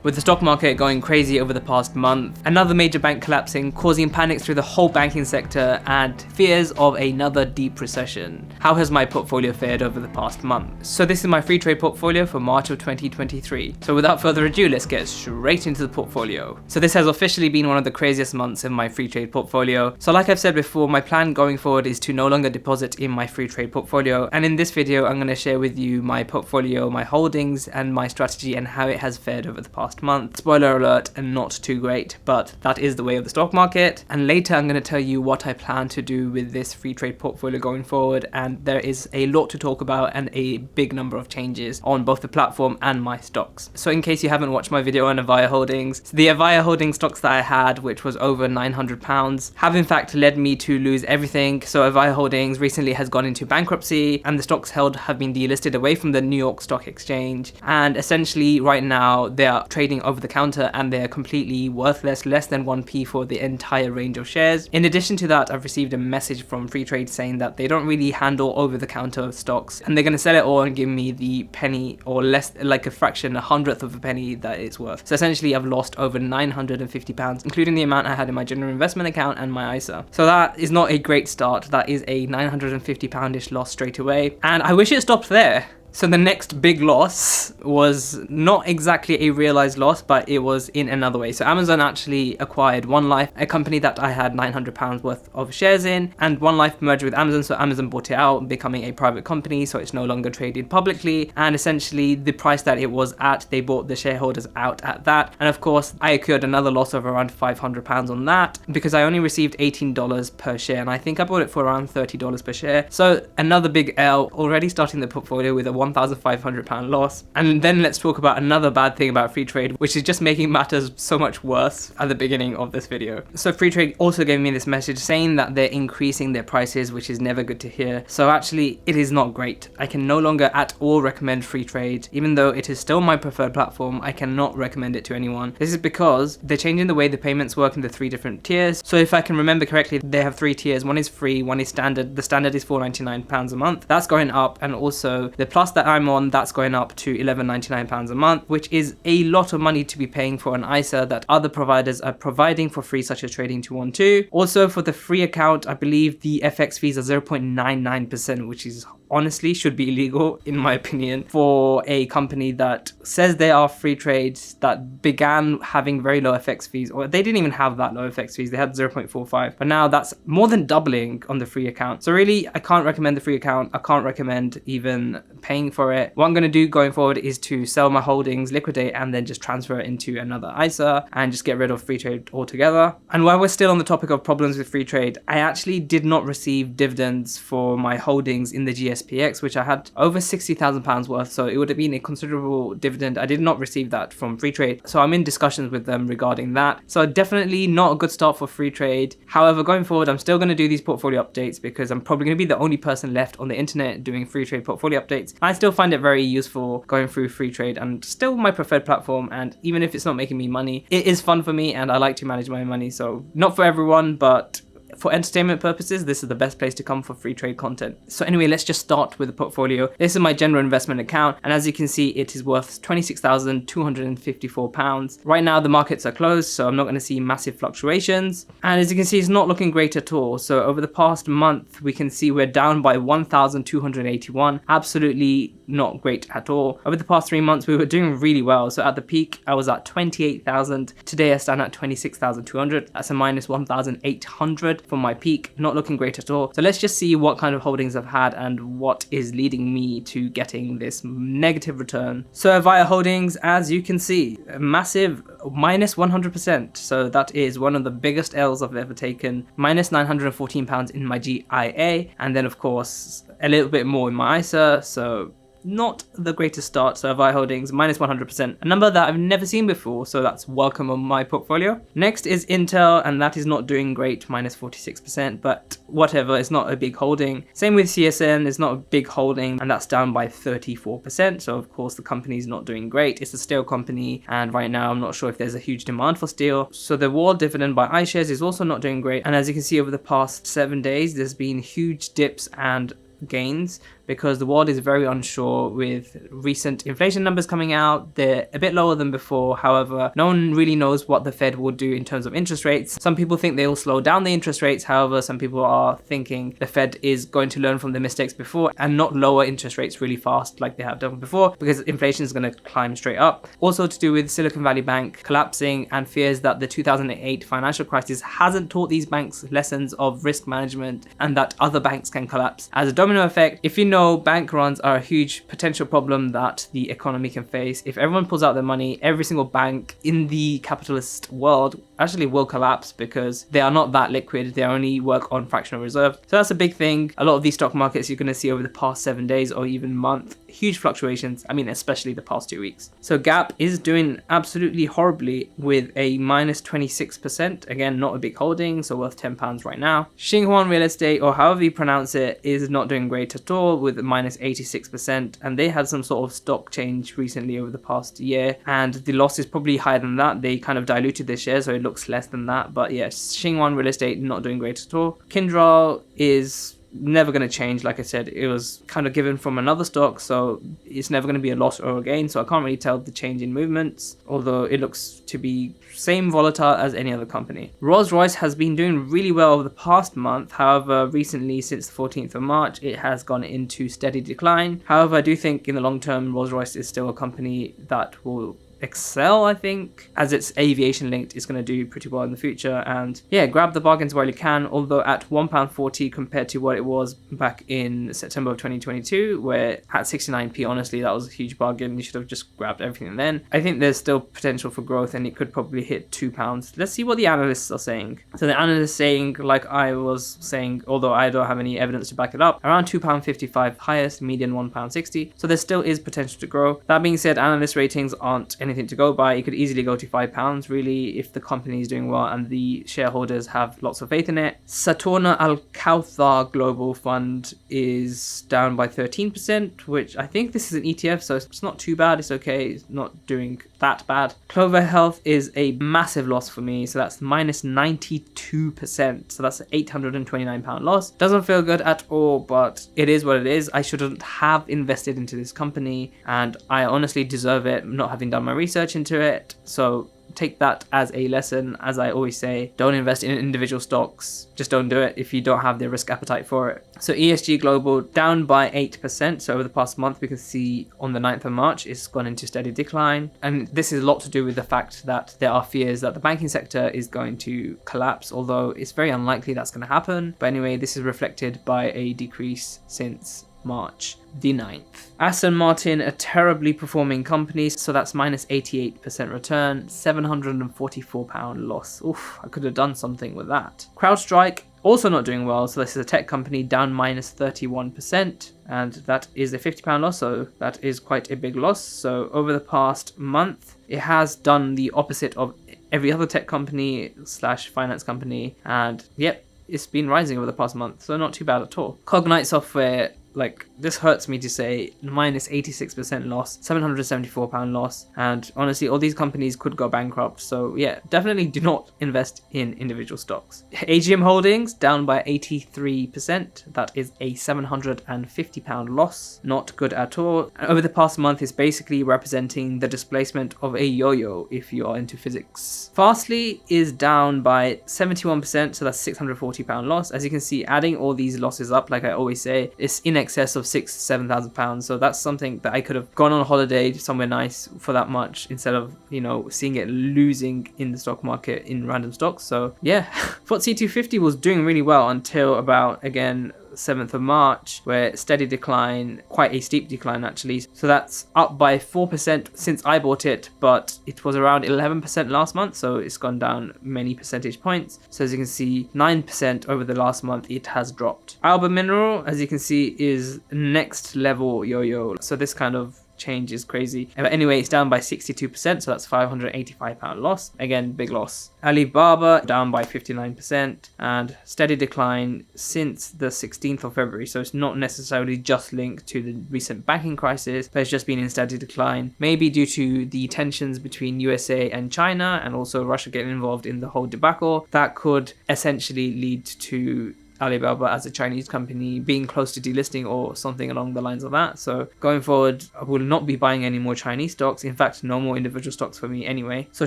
With the stock market going crazy over the past month, another major bank collapsing, causing panics through the whole banking sector and fears of another deep recession. How has my portfolio fared over the past month? So this is my Freetrade portfolio for March of 2023. So without further ado, let's get straight into the portfolio. So this has officially been one of the craziest months in my Freetrade portfolio. So like I've said before, my plan going forward is to no longer deposit in my Freetrade portfolio. And in this video, I'm going to share with you my portfolio, my holdings, and my strategy and how it has fared over the past month. Spoiler alert, and not too great, but that is the way of the stock market. And later I'm going to tell you what I plan to do with this Freetrade portfolio going forward, and there is a lot to talk about and a big number of changes on both the platform and my stocks. So in case you haven't watched my video on Avaya holdings, the Avaya holding stocks that I had, which was over £900, have in fact led me to lose everything. So Avaya holdings recently has gone into bankruptcy and the stocks held have been delisted away from the New York Stock Exchange, and essentially right now they are trading over the counter and they're completely worthless, less than 1p for the entire range of shares. In addition to that, I've received a message from Freetrade saying that they don't really handle over the counter stocks and they're going to sell it all and give me the penny or less, like a fraction, a hundredth of a penny that it's worth. So essentially I've lost over £950, including the amount I had in my general investment account and my ISA. So that is not a great start. That is a £950-ish loss straight away, and I wish it stopped there. So the next big loss was not exactly a realized loss, but it was in another way. So Amazon actually acquired One Life, a company that I had £900 worth of shares in, and One Life merged with Amazon. So Amazon bought it out, becoming a private company. So it's no longer traded publicly. And essentially the price that it was at, they bought the shareholders out at that. And of course, I incurred another loss of around £500 on that because I only received $18 per share. And I think I bought it for around $30 per share. So another big L, already starting the portfolio with a £1,500 loss. And then let's talk about another bad thing about Freetrade, which is just making matters so much worse at the beginning of this video. So Freetrade also gave me this message saying that they're increasing their prices, which is never good to hear. So actually it is not great. I can no longer at all recommend Freetrade. Even though it is still my preferred platform, I cannot recommend it to anyone. This is because they're changing the way the payments work in the 3 different tiers. So if I can remember correctly, they have 3 tiers. One is free, one is standard. The standard is £499 a month. That's going up, and also the plus that I'm on, that's going up to £11.99 a month, which is a lot of money to be paying for an ISA that other providers are providing for free, such as Trading 212. Also for the free account, I believe the FX fees are 0.99%, which is honestly should be illegal in my opinion for a company that says they are free trades, that began having very low FX fees, or they didn't even have that low FX fees. They had 0.45, but now that's more than doubling on the free account. So really, I can't recommend the free account. I can't recommend even paying for it. What I'm going to do going forward is to sell my holdings, liquidate, and then just transfer it into another ISA and just get rid of Freetrade altogether. And while we're still on the topic of problems with Freetrade, I actually did not receive dividends for my holdings in the GSPX, which I had over £60,000 worth. So it would have been a considerable dividend. I did not receive that from Freetrade. So I'm in discussions with them regarding that. So definitely not a good start for Freetrade. However, going forward, I'm still going to do these portfolio updates because I'm probably going to be the only person left on the internet doing Freetrade portfolio updates. I still find it very useful going through Freetrade, and still my preferred platform. And even if it's not making me money, it is fun for me and I like to manage my money. So not for everyone, but for entertainment purposes, this is the best place to come for Freetrade content. So anyway, let's just start with the portfolio. This is my general investment account, and as you can see, it is worth £26,254. Right now, the markets are closed, so I'm not going to see massive fluctuations. And as you can see, it's not looking great at all. So over the past month, we can see we're down by 1,281. Absolutely not great at all. Over the past 3 months, we were doing really well. So at the peak, I was at 28,000. Today, I stand at 26,200. That's a minus 1,800 from my peak. Not looking great at all. So let's just see what kind of holdings I've had and what is leading me to getting this negative return. So Avaya holdings, as you can see, a massive minus 100%. So that is one of the biggest L's I've ever taken. Minus £914 in my GIA, and then of course a little bit more in my ISA. So not the greatest start. So Avaya holdings minus 100%, a number that I've never seen before, so that's welcome on my portfolio. Next is Intel, and that is not doing great, minus 46%, but whatever, it's not a big holding. Same with CSN, it's not a big holding, and that's down by 34%. So of course the company is not doing great. It's a steel company, and right now I'm not sure if there's a huge demand for steel. So the wall dividend by iShares is also not doing great, and as you can see over the past 7 days, there's been huge dips and gains. because the world is very unsure with recent inflation numbers coming out. They're a bit lower than before. However, no one really knows what the Fed will do in terms of interest rates. Some people think they will slow down the interest rates. However, some people are thinking the Fed is going to learn from the mistakes before and not lower interest rates really fast like they have done before, because inflation is going to climb straight up. Also to do with Silicon Valley Bank collapsing and fears that the 2008 financial crisis hasn't taught these banks lessons of risk management and that other banks can collapse. As a domino effect, if you know, bank runs are a huge potential problem that the economy can face. If everyone pulls out their money, every single bank in the capitalist world actually will collapse because they are not that liquid. They only work on fractional reserve. So that's a big thing. A lot of these stock markets you're going to see over the past 7 days or even month, huge fluctuations. I mean, especially the past 2 weeks. So Gap is doing absolutely horribly with a minus 26%. Again, not a big holding, so worth £10 right now. Xinhuan Real Estate, or however you pronounce it, is not doing great at all with a minus 86%. And they had some sort of stock change recently over the past year, and the loss is probably higher than that. They kind of diluted their shares, so it looks less than that. But yes, Xinhuan Real Estate not doing great at all. Kindral is never going to change. Like I said, it was kind of given from another stock, so it's never going to be a loss or a gain, so I can't really tell the change in movements, although it looks to be same volatile as any other company. Rolls-Royce has been doing really well over the past month. However, recently since the 14th of March it has gone into steady decline. However, I do think in the long term Rolls-Royce is still a company that will excel. I think as it's aviation linked, it's going to do pretty well in the future. And yeah, grab the bargains while you can, although at £1.40 compared to what it was back in September of 2022, where at 69p, honestly that was a huge bargain. You should have just grabbed everything then. I think there's still potential for growth and it could probably hit £2. Let's see what the analysts are saying. So the analysts saying, like I was saying, although I don't have any evidence to back it up, around £2.55 highest, median £1.60, so there still is potential to grow. That being said, analyst ratings aren't anything to go by. It could easily go to £5 really if the company is doing well and the shareholders have lots of faith in it. Saturna Al Kawthar Global Fund is down by 13%, which I think this is an ETF, so it's not too bad. It's okay. It's not doing that bad. Clover Health is a massive loss for me, so that's minus 92%, so that's an £829 loss. Doesn't feel good at all, but it is what it is. I shouldn't have invested into this company and I honestly deserve it, not having done my research into it. So take that as a lesson. As I always say, don't invest in individual stocks. Just don't do it if you don't have the risk appetite for it. So ESG Global down by 8%. So over the past month, we can see on the 9th of March, it's gone into steady decline. And this is a lot to do with the fact that there are fears that the banking sector is going to collapse, although it's very unlikely that's going to happen. But anyway, this is reflected by a decrease since March the 9th. Aston Martin, a terribly performing company, so that's minus 88% return, £744 loss. Oof, I could have done something with that. CrowdStrike, also not doing well, so this is a tech company down minus 31%, and that is a £50 loss, so that is quite a big loss. So over the past month, it has done the opposite of every other tech company slash finance company, and yep, it's been rising over the past month, so not too bad at all. Cognite Software, like, this hurts me to say, minus 86% loss, £774 loss, and honestly all these companies could go bankrupt, so yeah, definitely do not invest in individual stocks. AGM Holdings down by 83%, that is a £750 loss, not good at all. And over the past month is basically representing the displacement of a yo-yo if you are into physics. Fastly is down by 71%, so that's £640 loss. As you can see, adding all these losses up, like I always say, it's in excess of £6,000-7,000, so that's something that I could have gone on holiday somewhere nice for that much instead of, you know, seeing it losing in the stock market in random stocks. So yeah, FTSE 250 was doing really well until about, again, 7th of March, where steady decline, quite a steep decline actually. So that's up by 4% since I bought it, but it was around 11% last month, so it's gone down many percentage points. So as you can see, 9% over the last month it has dropped. Alba Mineral, as you can see, is next level yo-yo. So this kind of change is crazy. But anyway, it's down by 62%, so that's £585 loss. Again, big loss. Alibaba down by 59% and steady decline since the 16th of February. So it's not necessarily just linked to the recent banking crisis, but it's just been in steady decline, maybe due to the tensions between USA and China and also Russia getting involved in the whole debacle. That could essentially lead to Alibaba as a Chinese company being close to delisting or something along the lines of that. So going forward, I will not be buying any more Chinese stocks. In fact, no more individual stocks for me anyway. So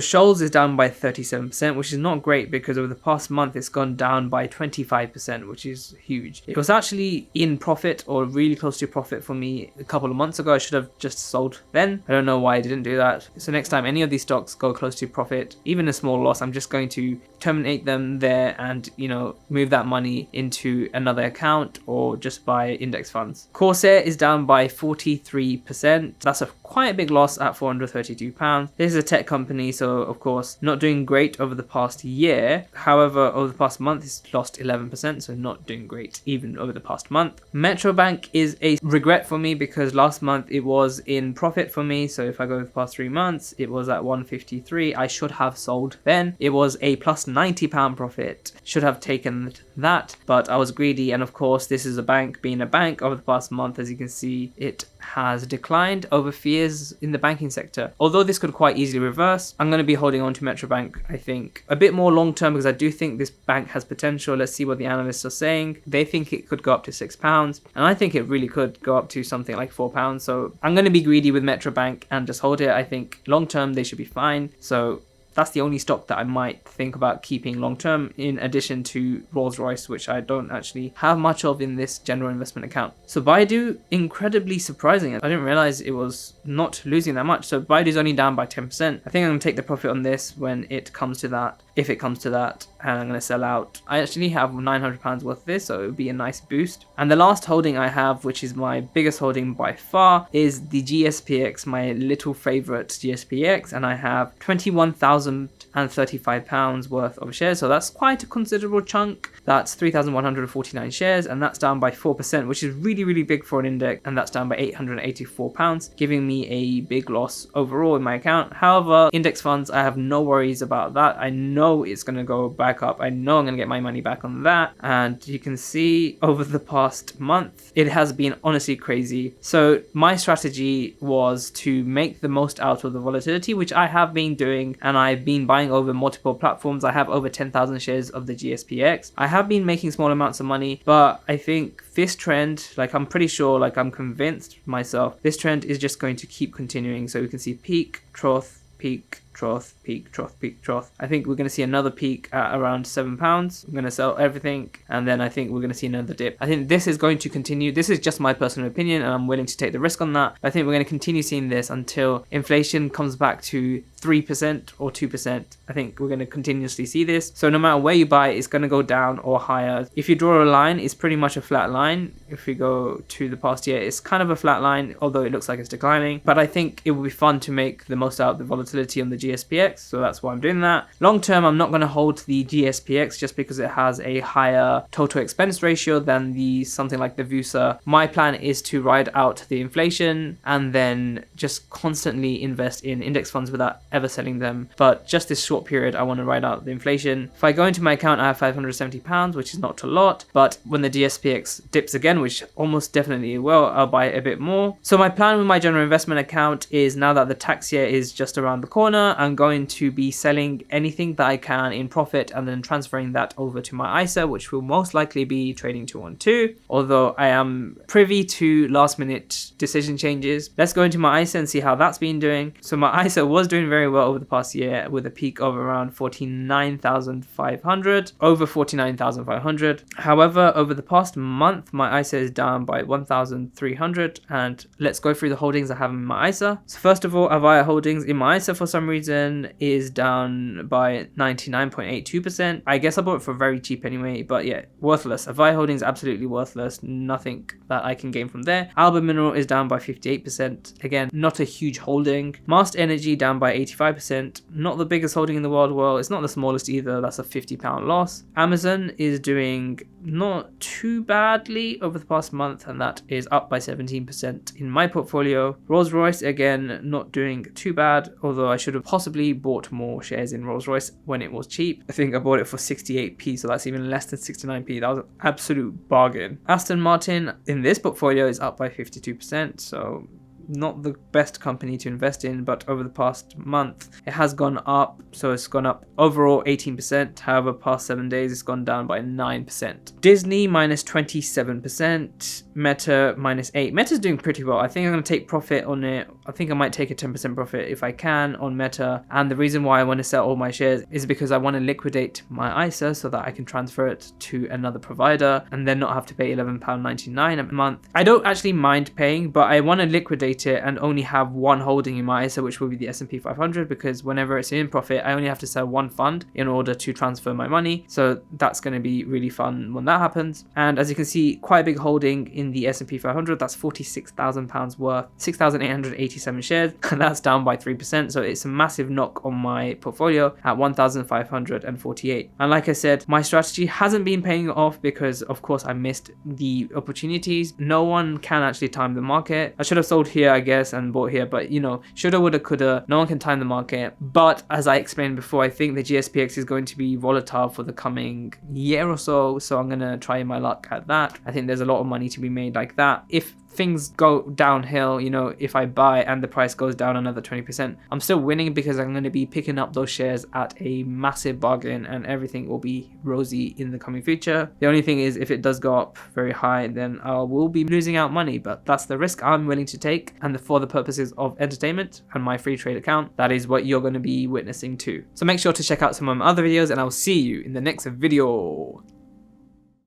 Shoals is down by 37%, which is not great because over the past month it's gone down by 25%, which is huge. It was actually in profit or really close to profit for me a couple of months ago. I should have just sold then. I don't know why I didn't do that. So next time any of these stocks go close to profit, even a small loss, I'm just going to terminate them there and, you know, move that money into another account or just buy index funds. Corsair is down by 43%. That's a quite a big loss at £432. This is a tech company, so of course not doing great over the past year. However, over the past month it's lost 11%, so not doing great even over the past month. Metro Bank is a regret for me because last month it was in profit for me. So if I go the past 3 months, it was at 153. I should have sold then. It was a plus £90 profit. Should have taken that, but I was greedy, and of course this is a bank. Being a bank, over the past month, as you can see, it has declined over fears in the banking sector. Although this could quite easily reverse, I'm going to be holding on to Metro Bank, I think, a bit more long term because I do think this bank has potential. Let's see what the analysts are saying. They think it could go up to £6, and I think it really could go up to something like £4. So I'm going to be greedy with Metro Bank and just hold it. I think long term they should be fine. So that's the only stock that I might think about keeping long term, in addition to Rolls-Royce, which I don't actually have much of in this general investment account. So Baidu, incredibly surprising. I didn't realize it was not losing that much. So Baidu's only down by 10%. I think I'm going to take the profit on this when it comes to that, if it comes to that, and I'm going to sell out. I actually have £900 worth of this, so it would be a nice boost. And the last holding I have, which is my biggest holding by far, is the GSPX, my little favorite GSPX, and I have £21,035 worth of shares. So that's quite a considerable chunk. That's 3,149 shares, and that's down by 4%, which is really, really big for an index, and that's down by £884, giving me a big loss overall in my account. However, index funds, I have no worries about that. I know it's going to go back up. I know I'm going to get my money back on that, and you can see over the past month, it has been honestly crazy. So my strategy was to make the most out of the volatility, which I have been doing, and I've been buying over multiple platforms. I have over 10,000 shares of the GSPX. I have been making small amounts of money, but I think this trend, like I'm pretty sure, like I'm convinced myself, this trend is just going to keep continuing. So we can see peak, trough, peak, trough, peak, trough, peak, trough. I think we're going to see another peak at around £7. I'm going to sell everything, and then I think we're going to see another dip. I think this is going to continue. This is just my personal opinion, and I'm willing to take the risk on that. I think we're going to continue seeing this until inflation comes back to 3% or 2%. I think we're going to continuously see this. So no matter where you buy, it's going to go down or higher. If you draw a line, it's pretty much a flat line. If we go to the past year, it's kind of a flat line, although it looks like it's declining. But I think it will be fun to make the most out of the volatility on the GSPX, so that's why I'm doing that. Long term, I'm not going to hold the GSPX just because it has a higher total expense ratio than the something like the VUSA. My plan is to ride out the inflation and then just constantly invest in index funds without ever selling them. But just this short period, I want to ride out the inflation. If I go into my account, I have £570, which is not a lot, but when the GSPX dips again, which almost definitely it will, I'll buy a bit more. So my plan with my general investment account is, now that the tax year is just around the corner, I'm going to be selling anything that I can in profit and then transferring that over to my ISA, which will most likely be trading 212, although I am privy to last minute decision changes. Let's go into my ISA and see how that's been doing. So my ISA was doing very well over the past year with a peak of around 49,500, over 49,500. However, over the past month, my ISA is down by 1,300, and let's go through the holdings I have in my ISA. So first of all, Avaya holdings in my ISA for some reason is down by 99.82%. I guess I bought it for very cheap anyway, but yeah, worthless. Avaya holdings absolutely worthless. Nothing that I can gain from there. Alba Mineral is down by 58%. Again, not a huge holding. Master Energy down by 85%. Not the biggest holding in the world. Well, it's not the smallest either. That's a £50 loss. Amazon is doing not too badly over the past month, and that is up by 17% in my portfolio. Rolls-Royce, again, not doing too bad, although I should have possibly bought more shares in Rolls-Royce when it was cheap. I think I bought it for 68p, so that's even less than 69p. That was an absolute bargain. Aston Martin in this portfolio is up by 52%, so not the best company to invest in, but over the past month it has gone up. So it's gone up overall 18%. However, past 7 days it's gone down by 9%. Disney minus 27%. Meta minus 8%. Meta's doing pretty well. I think I'm going to take profit on it. I think I might take a 10% profit if I can on Meta. And the reason why I want to sell all my shares is because I want to liquidate my ISA so that I can transfer it to another provider and then not have to pay £11.99 a month. I don't actually mind paying, but I want to liquidate it and only have one holding in my ISA, which will be the S&P 500, because whenever it's in profit, I only have to sell one fund in order to transfer my money. So that's going to be really fun when that happens. And as you can see, quite a big holding in the S&P 500. That's £46,000 worth, 6,887 shares, and that's down by 3%. So it's a massive knock on my portfolio at 1,548. And like I said, my strategy hasn't been paying off because of course I missed the opportunities. No one can actually time the market. I should have sold here, I guess, and bought here, but you know, shoulda, woulda, coulda. No one can time the market. But as I explained before, I think the GSPX is going to be volatile for the coming year or so. So I'm going to try my luck at that. I think there's a lot of money to be made like that. If things go downhill, you know, if I buy and the price goes down another 20%, I'm still winning because I'm going to be picking up those shares at a massive bargain and everything will be rosy in the coming future. The only thing is, if it does go up very high, then I will be losing out money, but that's the risk I'm willing to take. And for the purposes of entertainment and my Freetrade account, that is what you're going to be witnessing too. So make sure to check out some of my other videos and I'll see you in the next video.